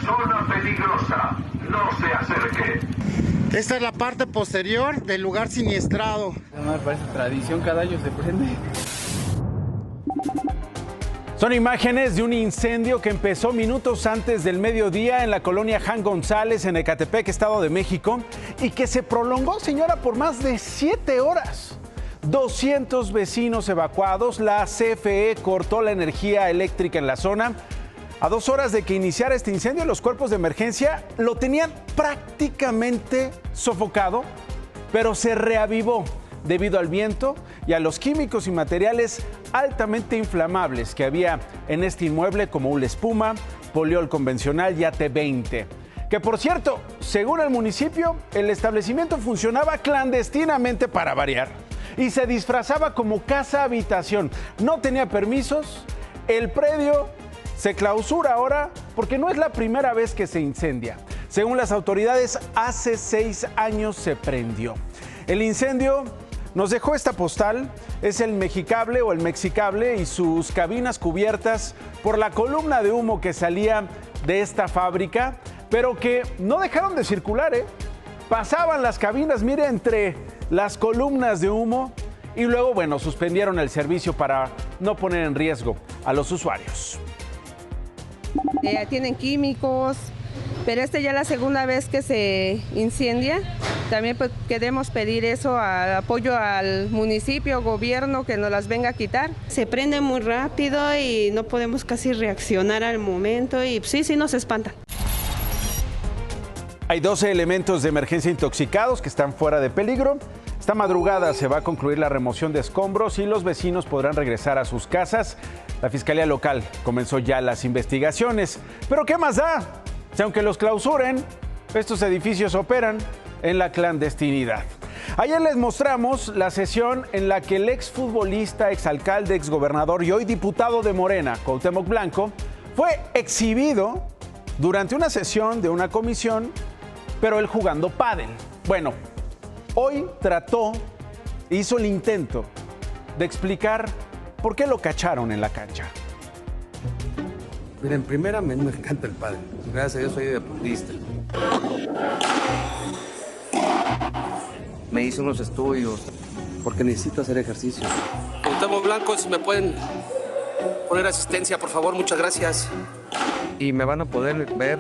Zona peligrosa. No se acerque. Esta es la parte posterior del lugar siniestrado. Me parece tradición, cada año se prende. Son imágenes de un incendio que empezó minutos antes del mediodía en la colonia Jan González, en Ecatepec, Estado de México, y que se prolongó, señora, por más de 7 horas. 200 vecinos evacuados, la CFE cortó la energía eléctrica en la zona. A 2 horas de que iniciara este incendio, los cuerpos de emergencia lo tenían prácticamente sofocado, pero se reavivó debido al viento y a los químicos y materiales altamente inflamables que había en este inmueble, como una espuma, poliol convencional y AT20. Que por cierto, según el municipio, el establecimiento funcionaba clandestinamente para variar y se disfrazaba como casa-habitación. No tenía permisos, el predio se clausura ahora porque no es la primera vez que se incendia. Según las autoridades, hace 6 años se prendió. El incendio nos dejó esta postal, es el Mexicable o el Mexicable y sus cabinas cubiertas por la columna de humo que salía de esta fábrica, pero que no dejaron de circular, Pasaban las cabinas, mire, entre las columnas de humo y luego, bueno, suspendieron el servicio para no poner en riesgo a los usuarios. Tienen químicos, pero ya es la segunda vez que se incendia. También pues, queremos pedir eso, apoyo al municipio, gobierno, que nos las venga a quitar. Se prende muy rápido y no podemos casi reaccionar al momento y sí nos espantan. Hay 12 elementos de emergencia intoxicados que están fuera de peligro. Esta madrugada se va a concluir la remoción de escombros y los vecinos podrán regresar a sus casas. La Fiscalía Local comenzó ya las investigaciones. ¿Pero qué más da? Si aunque los clausuren, estos edificios operan en la clandestinidad. Ayer les mostramos la sesión en la que el exfutbolista, exalcalde, exgobernador y hoy diputado de Morena, Cuauhtémoc Blanco, fue exhibido durante una sesión de una comisión, pero él jugando pádel. Bueno, hoy hizo el intento de explicar por qué lo cacharon en la cancha. Miren, primeramente me encanta el pádel. Gracias a Dios soy deportista. Me hice unos estudios porque necesito hacer ejercicio. Cuauhtémoc Blanco, si me pueden poner asistencia, por favor, muchas gracias. Y me van a poder ver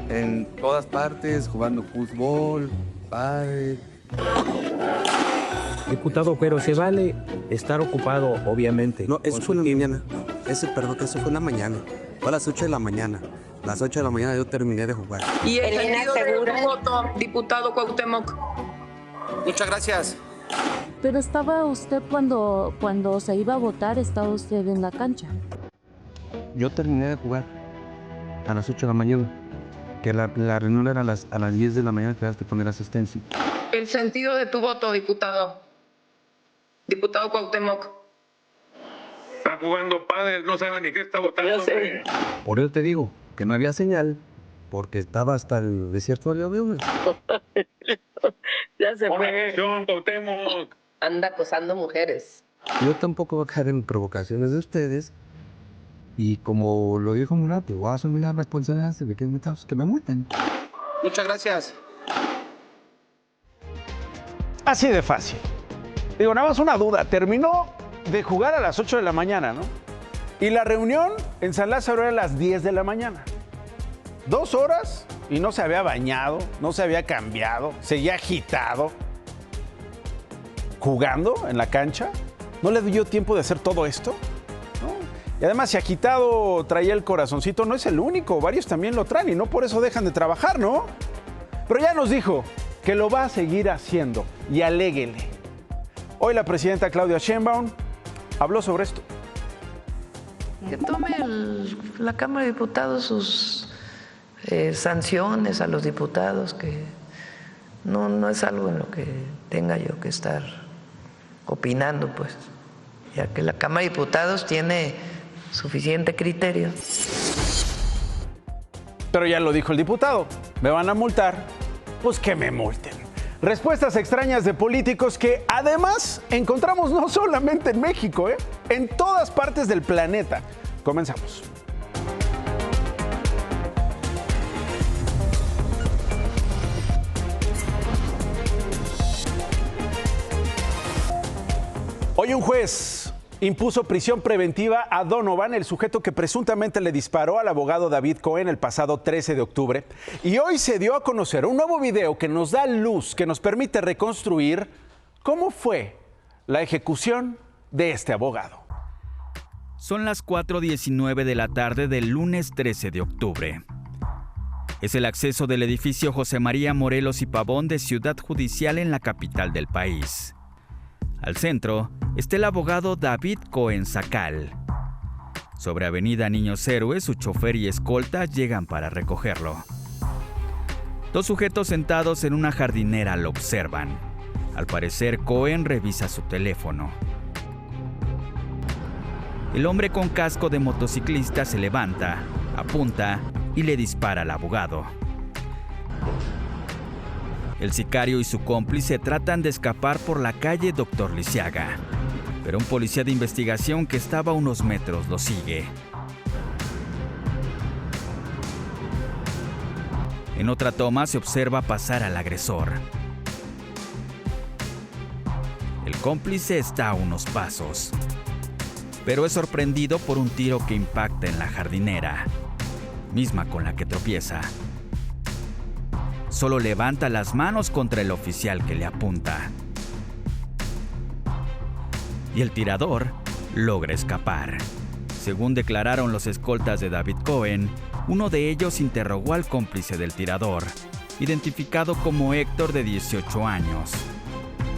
en todas partes, jugando fútbol, pádel. Diputado, pero se vale estar ocupado, obviamente. No, eso fue en la mañana. Eso fue en la mañana. Fue a las 8 de la mañana. A las 8 de la mañana yo terminé de jugar. ¿Y el sentido de tu voto, diputado Cuauhtémoc? Muchas gracias. Pero estaba usted cuando se iba a votar, estaba usted en la cancha. Yo terminé de jugar a las 8 de la mañana. Que la reunión era a las 10 de la mañana, te das que poner asistencia. El sentido de tu voto, diputado. Diputado Cuauhtémoc. Está jugando pádel, no sabe ni qué está votando. Por eso te digo que no había señal, porque estaba hasta el desierto de León. Ya se fue. Cuauhtémoc. Anda acosando mujeres. Yo tampoco voy a caer en provocaciones de ustedes. Y como lo dijo Murat, voy a asumir la responsabilidad de que me multen. Muchas gracias. Así de fácil. Digo, nada más una duda. Terminó de jugar a las 8 de la mañana, ¿no? Y la reunión en San Lázaro era a las 10 de la mañana. 2 horas y no se había bañado, no se había cambiado, seguía agitado. ¿Jugando en la cancha? ¿No le dio tiempo de hacer todo esto? ¿No? Y además, si agitado traía el corazoncito, no es el único. Varios también lo traen y no por eso dejan de trabajar, ¿no? Pero ya nos dijo que lo va a seguir haciendo y aléguele. Hoy la presidenta Claudia Sheinbaum habló sobre esto. Que tome la Cámara de Diputados sus sanciones a los diputados, que no es algo en lo que tenga yo que estar opinando, pues, ya que la Cámara de Diputados tiene suficiente criterio. Pero ya lo dijo el diputado, me van a multar, pues que me multen. Respuestas extrañas de políticos que además encontramos no solamente en México, en todas partes del planeta. Comenzamos. un juez impuso prisión preventiva a Donovan, el sujeto que presuntamente le disparó al abogado David Cohen el pasado 13 de octubre. Y hoy se dio a conocer un nuevo video que nos da luz, que nos permite reconstruir cómo fue la ejecución de este abogado. Son las 4:19 de la tarde del lunes 13 de octubre. Es el acceso del edificio José María Morelos y Pavón de Ciudad Judicial en la capital del país. Al centro está el abogado David Cohen Sacal. Sobre Avenida Niños Héroes, su chofer y escolta llegan para recogerlo. Dos sujetos sentados en una jardinera lo observan. Al parecer, Cohen revisa su teléfono. El hombre con casco de motociclista se levanta, apunta y le dispara al abogado. El sicario y su cómplice tratan de escapar por la calle Dr. Lisiaga, pero un policía de investigación que estaba a unos metros lo sigue. En otra toma se observa pasar al agresor. El cómplice está a unos pasos, pero es sorprendido por un tiro que impacta en la jardinera, misma con la que tropieza. Solo levanta las manos contra el oficial que le apunta. Y el tirador logra escapar. Según declararon los escoltas de David Cohen, uno de ellos interrogó al cómplice del tirador, identificado como Héctor, de 18 años.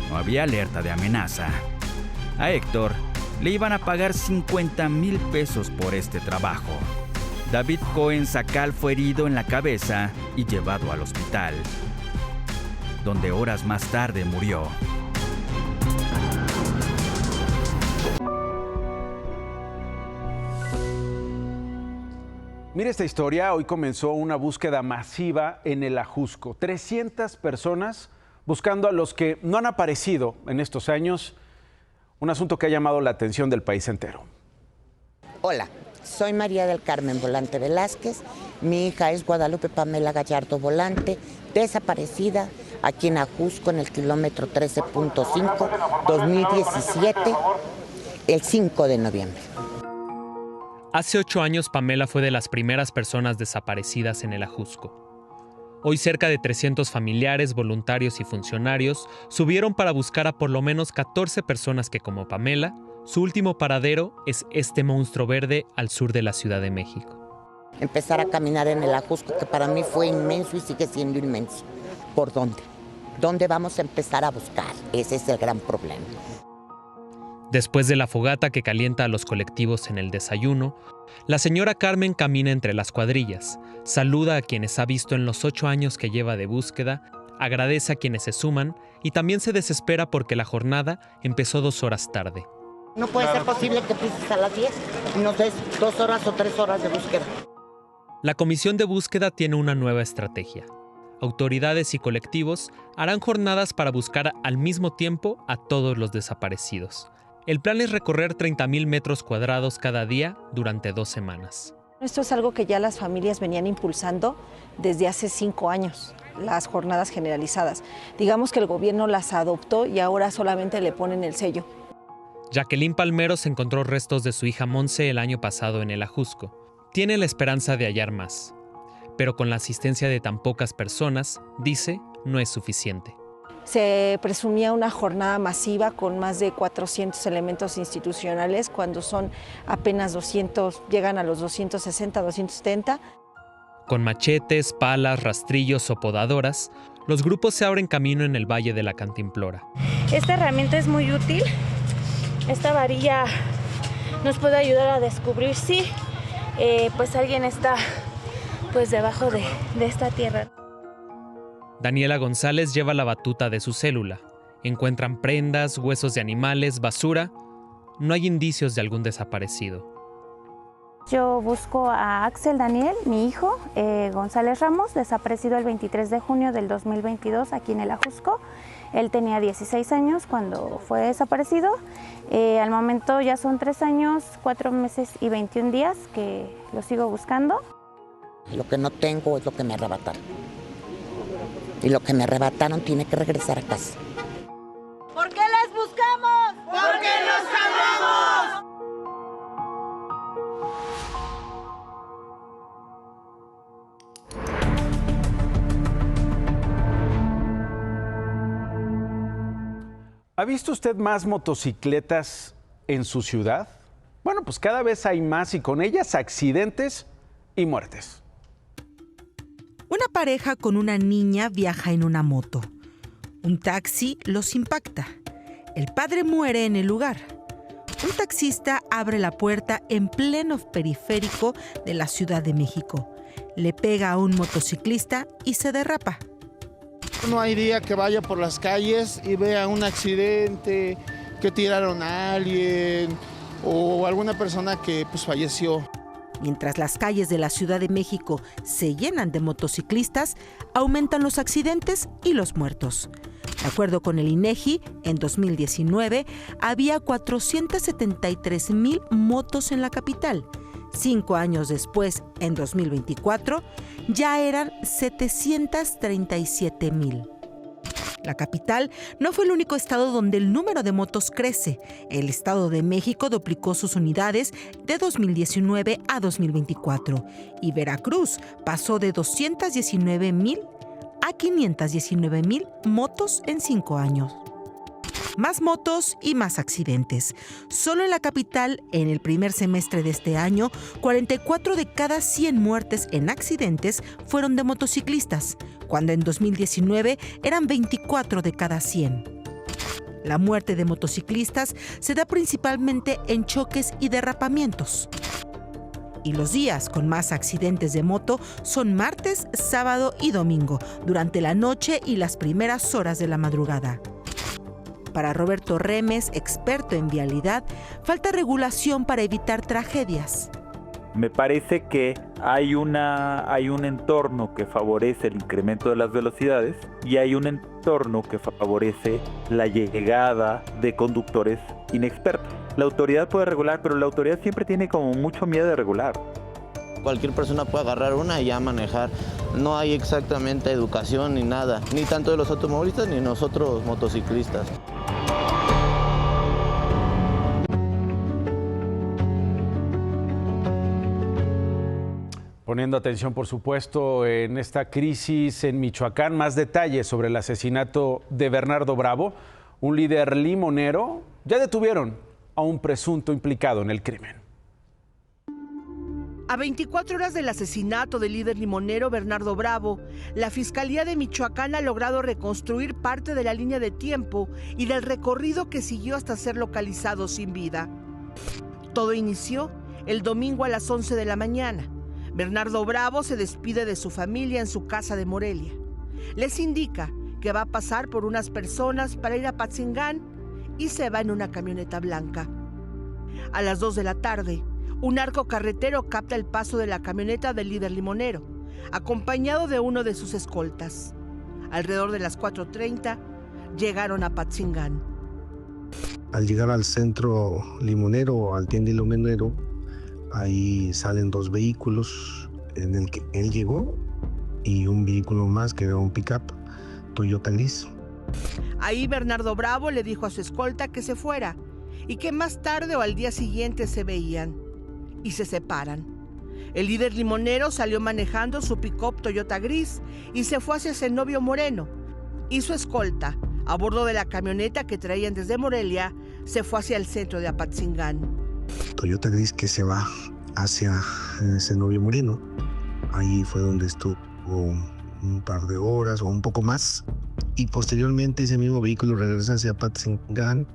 No había alerta de amenaza. A Héctor le iban a pagar 50,000 pesos por este trabajo. David Cohen Sacal fue herido en la cabeza y llevado al hospital, donde horas más tarde murió. Mire esta historia, hoy comenzó una búsqueda masiva en el Ajusco. 300 personas buscando a los que no han aparecido en estos años, un asunto que ha llamado la atención del país entero. Hola. Soy María del Carmen Volante Velázquez, mi hija es Guadalupe Pamela Gallardo Volante, desaparecida aquí en Ajusco en el kilómetro 13.5, 2017, el 5 de noviembre. Hace 8 años Pamela fue de las primeras personas desaparecidas en el Ajusco. Hoy cerca de 300 familiares, voluntarios y funcionarios subieron para buscar a por lo menos 14 personas que, como Pamela, su último paradero es este monstruo verde al sur de la Ciudad de México. Empezar a caminar en el Ajusco, que para mí fue inmenso y sigue siendo inmenso. ¿Por dónde? ¿Dónde vamos a empezar a buscar? Ese es el gran problema. Después de la fogata que calienta a los colectivos en el desayuno, la señora Carmen camina entre las cuadrillas, saluda a quienes ha visto en los 8 años que lleva de búsqueda, agradece a quienes se suman y también se desespera porque la jornada empezó 2 horas tarde. No puede ser posible que empieces a las 10 y nos des 2 horas o 3 horas de búsqueda. La comisión de búsqueda tiene una nueva estrategia. Autoridades y colectivos harán jornadas para buscar al mismo tiempo a todos los desaparecidos. El plan es recorrer 30,000 metros cuadrados cada día durante 2 semanas. Esto es algo que ya las familias venían impulsando desde hace 5 años, las jornadas generalizadas. Digamos que el gobierno las adoptó y ahora solamente le ponen el sello. Jacqueline Palmeros encontró restos de su hija Monse el año pasado en el Ajusco. Tiene la esperanza de hallar más, pero con la asistencia de tan pocas personas, dice, no es suficiente. Se presumía una jornada masiva con más de 400 elementos institucionales, cuando son apenas 200, llegan a los 260, 270. Con machetes, palas, rastrillos o podadoras, los grupos se abren camino en el Valle de la Cantimplora. Esta herramienta es muy útil. Esta varilla nos puede ayudar a descubrir si pues alguien está pues debajo de esta tierra. Daniela González lleva la batuta de su célula. Encuentran prendas, huesos de animales, basura. No hay indicios de algún desaparecido. Yo busco a Axel Daniel, mi hijo, González Ramos, desaparecido el 23 de junio del 2022 aquí en el Ajusco. Él tenía 16 años cuando fue desaparecido. Al momento ya son 3 años, 4 meses y 21 días que lo sigo buscando. Lo que no tengo es lo que me arrebataron. Y lo que me arrebataron tiene que regresar a casa. ¿Por qué las buscamos? Porque nos ¿Ha visto usted más motocicletas en su ciudad? Bueno, pues cada vez hay más y con ellas accidentes y muertes. Una pareja con una niña viaja en una moto. Un taxi los impacta. El padre muere en el lugar. Un taxista abre la puerta en pleno periférico de la Ciudad de México. Le pega a un motociclista y se derrapa. No hay día que vaya por las calles y vea un accidente, que tiraron a alguien o alguna persona que falleció. Mientras las calles de la Ciudad de México se llenan de motociclistas, aumentan los accidentes y los muertos. De acuerdo con el INEGI, en 2019 había 473,000 motos en la capital. 5 años después, en 2024, ya eran 737,000. La capital no fue el único estado donde el número de motos crece. El Estado de México duplicó sus unidades de 2019 a 2024 y Veracruz pasó de 219,000 a 519,000 motos en 5 años. Más motos y más accidentes. Solo en la capital, en el primer semestre de este año, 44 de cada 100 muertes en accidentes fueron de motociclistas, cuando en 2019 eran 24 de cada 100. La muerte de motociclistas se da principalmente en choques y derrapamientos. Y los días con más accidentes de moto son martes, sábado y domingo, durante la noche y las primeras horas de la madrugada. Para Roberto Remes, experto en vialidad, falta regulación para evitar tragedias. Me parece que hay un entorno que favorece el incremento de las velocidades y hay un entorno que favorece la llegada de conductores inexpertos. La autoridad puede regular, pero la autoridad siempre tiene como mucho miedo de regular. Cualquier persona puede agarrar una y ya manejar. No hay exactamente educación ni nada, ni tanto de los automovilistas ni nosotros motociclistas. Poniendo atención, por supuesto, en esta crisis en Michoacán, más detalles sobre el asesinato de Bernardo Bravo, un líder limonero. Ya detuvieron a un presunto implicado en el crimen. A 24 horas del asesinato del líder limonero Bernardo Bravo, la Fiscalía de Michoacán ha logrado reconstruir parte de la línea de tiempo y del recorrido que siguió hasta ser localizado sin vida. Todo inició el domingo a las 11 de la mañana. Bernardo Bravo se despide de su familia en su casa de Morelia. Les indica que va a pasar por unas personas para ir a Apatzingán y se va en una camioneta blanca. A las 2 de la tarde, un narco carretero capta el paso de la camioneta del líder limonero, acompañado de uno de sus escoltas. Alrededor de las 4:30, llegaron a Apatzingán. Al llegar al centro limonero, al tienda limonero, ahí salen 2 vehículos en el que él llegó y un vehículo más que era un pick-up Toyota gris. Ahí Bernardo Bravo le dijo a su escolta que se fuera y que más tarde o al día siguiente se veían. Y se separan. El líder limonero salió manejando su pick-up Toyota gris y se fue hacia Zenobio Moreno. Y su escolta, a bordo de la camioneta que traían desde Morelia, se fue hacia el centro de Apatzingán. Toyota gris que se va hacia Zenobio Moreno. Ahí fue donde estuvo un par de horas o un poco más. Y posteriormente ese mismo vehículo regresa hacia Apatzingán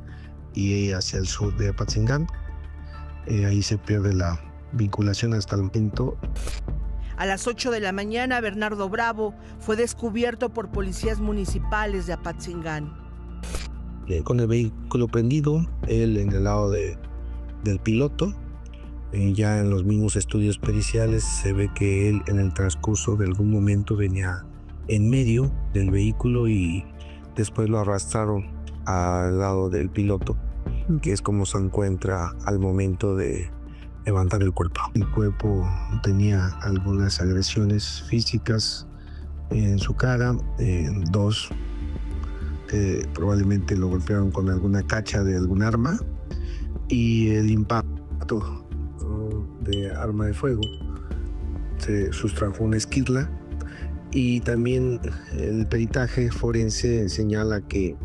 y hacia el sur de Apatzingán. Ahí se pierde la vinculación hasta el momento. A las 8 de la mañana, Bernardo Bravo fue descubierto por policías municipales de Apatzingán. Con el vehículo prendido, él en el lado del piloto. Ya en los mismos estudios periciales se ve que él en el transcurso de algún momento venía en medio del vehículo y después lo arrastraron al lado del piloto, que es como se encuentra al momento de levantar el cuerpo. El cuerpo tenía algunas agresiones físicas en su cara, 2 que probablemente lo golpearon con alguna cacha de algún arma y el impacto de arma de fuego se sustrajo una esquirla y también el peritaje forense señala que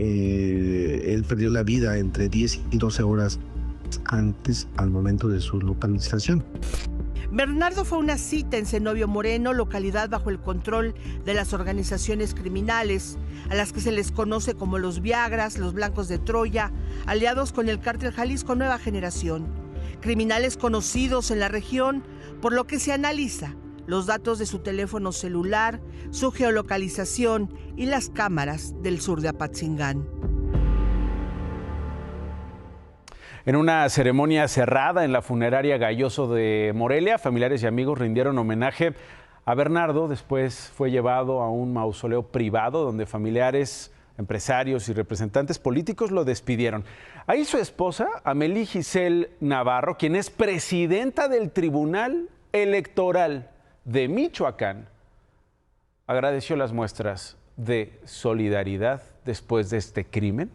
Él perdió la vida entre 10 y 12 horas antes al momento de su localización. Bernardo fue a una cita en Zenobio Moreno, localidad bajo el control de las organizaciones criminales, a las que se les conoce como los Viagras, los Blancos de Troya, aliados con el cártel Jalisco Nueva Generación. Criminales conocidos en la región, por lo que se analiza los datos de su teléfono celular, su geolocalización y las cámaras del sur de Apatzingán. En una ceremonia cerrada en la funeraria Galloso de Morelia, familiares y amigos rindieron homenaje a Bernardo. Después fue llevado a un mausoleo privado donde familiares, empresarios y representantes políticos lo despidieron. Ahí su esposa, Amélie Giselle Navarro, quien es presidenta del Tribunal Electoral de Michoacán, agradeció las muestras de solidaridad después de este crimen.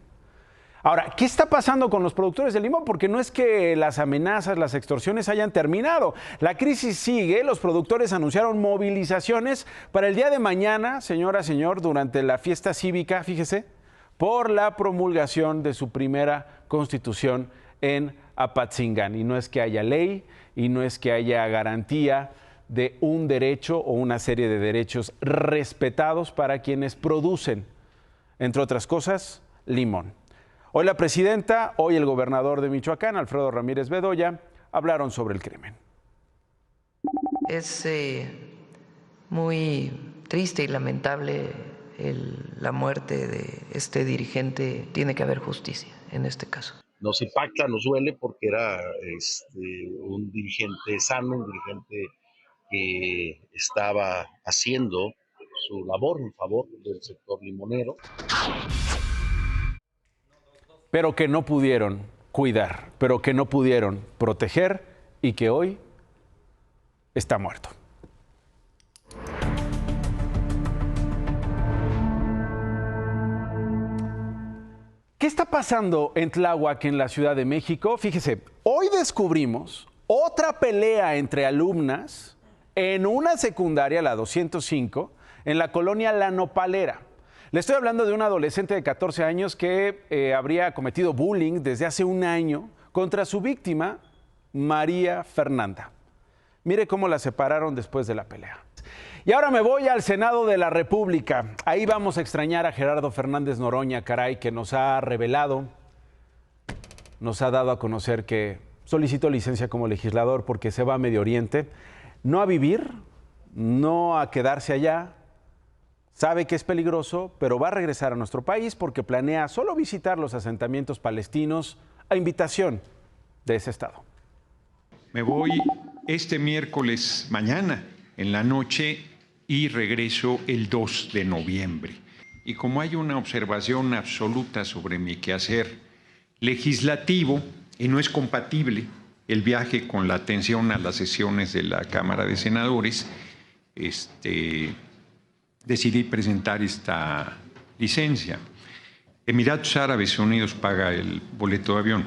Ahora, ¿qué está pasando con los productores de limón? Porque no es que las amenazas, las extorsiones hayan terminado. La crisis sigue. Los productores anunciaron movilizaciones para el día de mañana, señora, señor, durante la fiesta cívica, fíjese, por la promulgación de su primera constitución en Apatzingán. Y no es que haya ley y no es que haya garantía de un derecho o una serie de derechos respetados para quienes producen, entre otras cosas, limón. Hoy la presidenta, hoy el gobernador de Michoacán, Alfredo Ramírez Bedoya, hablaron sobre el crimen. Es muy triste y lamentable la muerte de este dirigente. Tiene que haber justicia en este caso. Nos impacta, nos duele porque era un dirigente sano, un dirigente que estaba haciendo su labor en favor del sector limonero. Pero que no pudieron cuidar, pero que no pudieron proteger y que hoy está muerto. ¿Qué está pasando en Tláhuac, en la Ciudad de México? Fíjese, hoy descubrimos otra pelea entre alumnas en una secundaria, la 205, en la colonia La Nopalera. Le estoy hablando de una adolescente de 14 años que habría cometido bullying desde hace un año contra su víctima, María Fernanda. Mire cómo la separaron después de la pelea. Y ahora me voy al Senado de la República. Ahí vamos a extrañar a Gerardo Fernández Noroña, caray, que nos ha revelado, nos ha dado a conocer que solicitó licencia como legislador porque se va a Medio Oriente, no a vivir, no a quedarse allá. Sabe que es peligroso, pero va a regresar a nuestro país porque planea solo visitar los asentamientos palestinos a invitación de ese estado. Me voy este miércoles mañana en la noche y regreso el 2 de noviembre. Y como hay una observación absoluta sobre mi quehacer legislativo y no es compatible el viaje con la atención a las sesiones de la Cámara de Senadores, decidí presentar esta licencia. Emiratos Árabes Unidos paga el boleto de avión.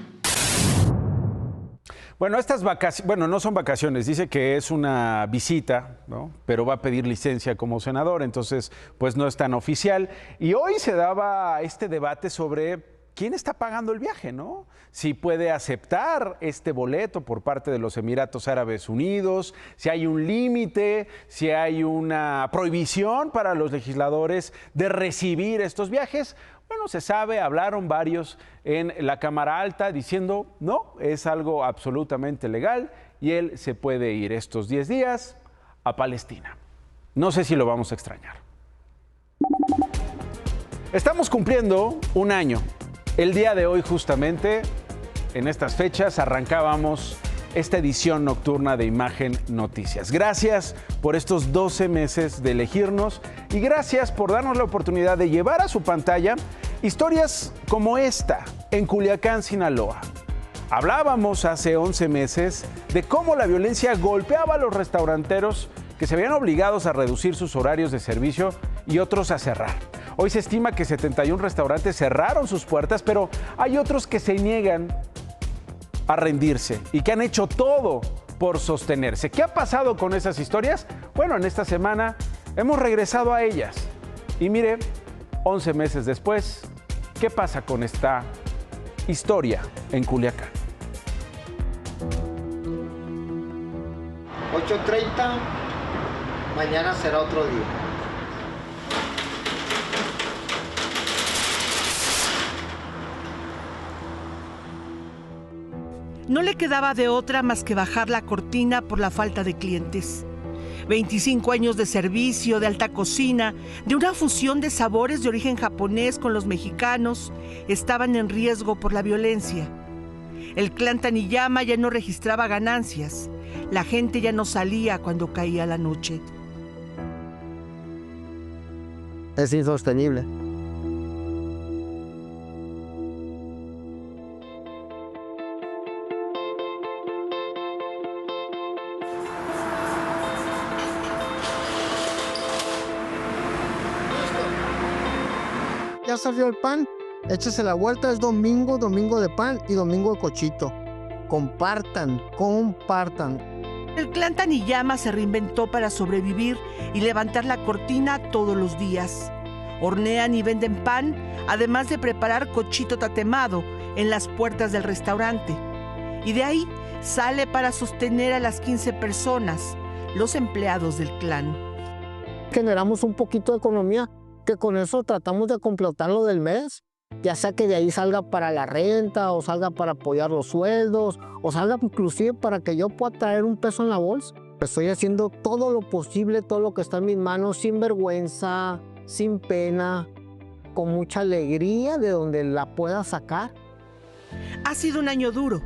Bueno, estas vacaciones, bueno, no son vacaciones, dice que es una visita, ¿no? Pero va a pedir licencia como senador, entonces pues no es tan oficial. Y hoy se daba este debate sobre quién está pagando el viaje, ¿no? Si puede aceptar este boleto por parte de los Emiratos Árabes Unidos, si hay un límite, si hay una prohibición para los legisladores de recibir estos viajes. Bueno, se sabe, hablaron varios en la Cámara Alta diciendo no, es algo absolutamente legal y él se puede ir estos 10 días a Palestina. No sé si lo vamos a extrañar. Estamos cumpliendo un año. El día de hoy, justamente, en estas fechas, arrancábamos esta edición nocturna de Imagen Noticias. Gracias por estos 12 meses de elegirnos y gracias por darnos la oportunidad de llevar a su pantalla historias como esta en Culiacán, Sinaloa. Hablábamos hace 11 meses de cómo la violencia golpeaba a los restauranteros que se veían obligados a reducir sus horarios de servicio y otros a cerrar. Hoy se estima que 71 restaurantes cerraron sus puertas, pero hay otros que se niegan a rendirse y que han hecho todo por sostenerse. ¿Qué ha pasado con esas historias? Bueno, en esta semana hemos regresado a ellas. Y mire, 11 meses después, ¿Qué pasa con esta historia en Culiacán? 8:30, mañana será otro día. No le quedaba de otra más que bajar la cortina por la falta de clientes. 25 años de servicio, de alta cocina, de una fusión de sabores de origen japonés con los mexicanos, estaban en riesgo por la violencia. El clan Taniyama ya no registraba ganancias. La gente ya no salía cuando caía la noche. Es insostenible. Ya salió el pan, échese la vuelta, es domingo, domingo de pan y domingo de cochito. Compartan, compartan. El clan Taniyama se reinventó para sobrevivir y levantar la cortina todos los días. Hornean y venden pan, además de preparar cochito tatemado en las puertas del restaurante. Y de ahí sale para sostener a las 15 personas, los empleados del clan. Generamos un poquito de economía, que con eso tratamos de completar lo del mes, ya sea que de ahí salga para la renta, o salga para apoyar los sueldos, o salga inclusive para que yo pueda traer un peso en la bolsa. Estoy haciendo todo lo posible, todo lo que está en mis manos, sin vergüenza, sin pena, con mucha alegría de donde la pueda sacar. Ha sido un año duro.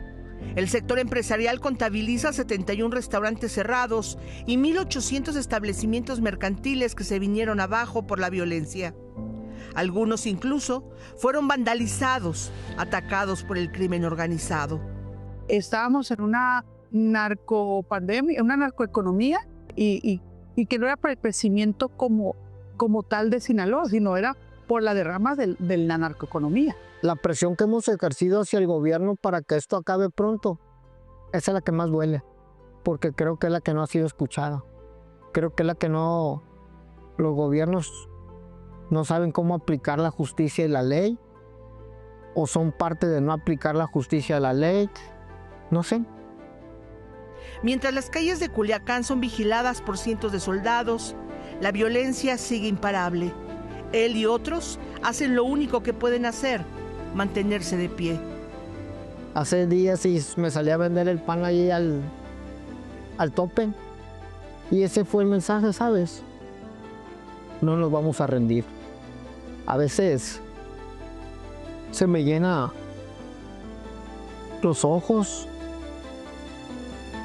El sector empresarial contabiliza 71 restaurantes cerrados y 1,800 establecimientos mercantiles que se vinieron abajo por la violencia. Algunos incluso fueron vandalizados, atacados por el crimen organizado. Estábamos en una narcopandemia, una narcoeconomía y que no era para el crecimiento como tal de Sinaloa, sino era por la derrama de la narcoeconomía. La presión que hemos ejercido hacia el gobierno para que esto acabe pronto, esa es la que más duele, porque creo que es la que no ha sido escuchada. Creo que es la que no, los gobiernos no saben cómo aplicar la justicia y la ley, o son parte de no aplicar la justicia y la ley, no sé. Mientras las calles de Culiacán son vigiladas por cientos de soldados, la violencia sigue imparable. Él y otros hacen lo único que pueden hacer, mantenerse de pie. Hace días me salí a vender el pan ahí al tope, y ese fue el mensaje, ¿sabes? No nos vamos a rendir. A veces se me llena los ojos,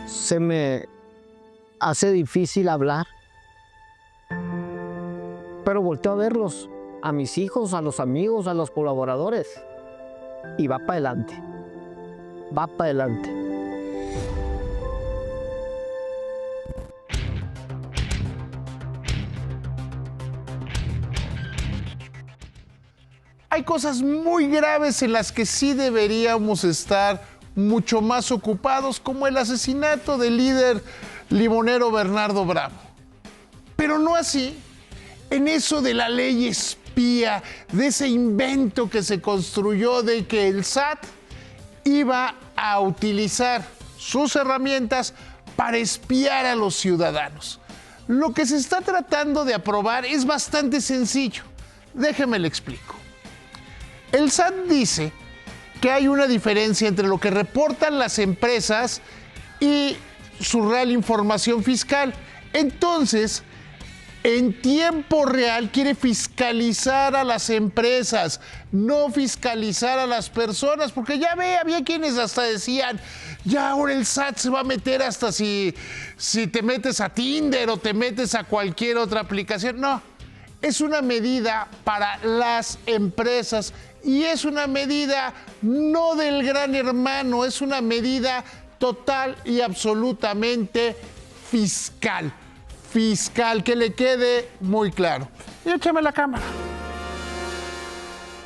se me hace difícil hablar, pero volteo a verlos, a mis hijos, a los amigos, a los colaboradores, y va para adelante, va para adelante. Hay cosas muy graves en las que sí deberíamos estar mucho más ocupados, como el asesinato del líder limonero Bernardo Bravo. Pero no así en eso de la ley espía, de ese invento que se construyó de que el SAT iba a utilizar sus herramientas para espiar a los ciudadanos. Lo que se está tratando de aprobar es bastante sencillo. Déjeme le explico. El SAT dice que hay una diferencia entre lo que reportan las empresas y su real información fiscal. Entonces, en tiempo real quiere fiscalizar a las empresas, no fiscalizar a las personas, porque ya había quienes hasta decían, ya ahora el SAT se va a meter hasta si te metes a Tinder o te metes a cualquier otra aplicación. No, es una medida para las empresas y es una medida no del gran hermano, es una medida total y absolutamente fiscal. Fiscal, que le quede muy claro. Y échame la cámara.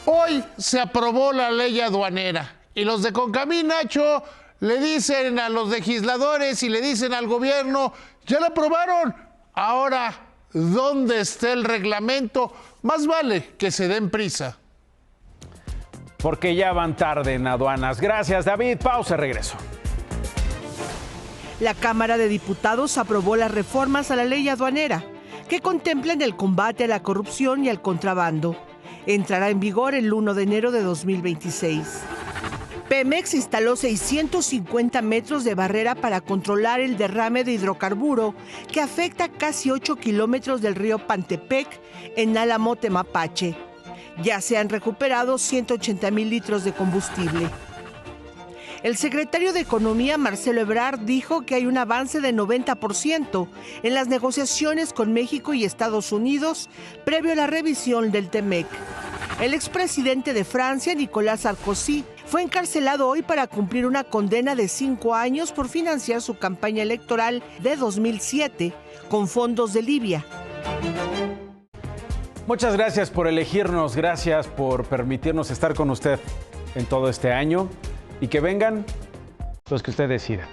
Hoy se aprobó la ley aduanera y los de Concamín, Nacho, le dicen a los legisladores y le dicen al gobierno, ya la aprobaron, ahora, ¿dónde está el reglamento? Más vale que se den prisa. porque ya van tarde en aduanas. Gracias, David. Pausa, regreso. La Cámara de Diputados aprobó las reformas a la ley aduanera que contemplan el combate a la corrupción y al contrabando. Entrará en vigor el 1 de enero de 2026. Pemex instaló 650 metros de barrera para controlar el derrame de hidrocarburo que afecta casi 8 kilómetros del río Pantepec en Álamo, Temapache. Ya se han recuperado 180,000 litros de combustible. El secretario de Economía, Marcelo Ebrard, dijo que hay un avance de 90% en las negociaciones con México y Estados Unidos previo a la revisión del TEMEC. El expresidente de Francia, Nicolas Sarkozy, fue encarcelado hoy para cumplir una condena de 5 años por financiar su campaña electoral de 2007 con fondos de Libia. Muchas gracias por elegirnos, gracias por permitirnos estar con usted en todo este año y que vengan los que usted decida.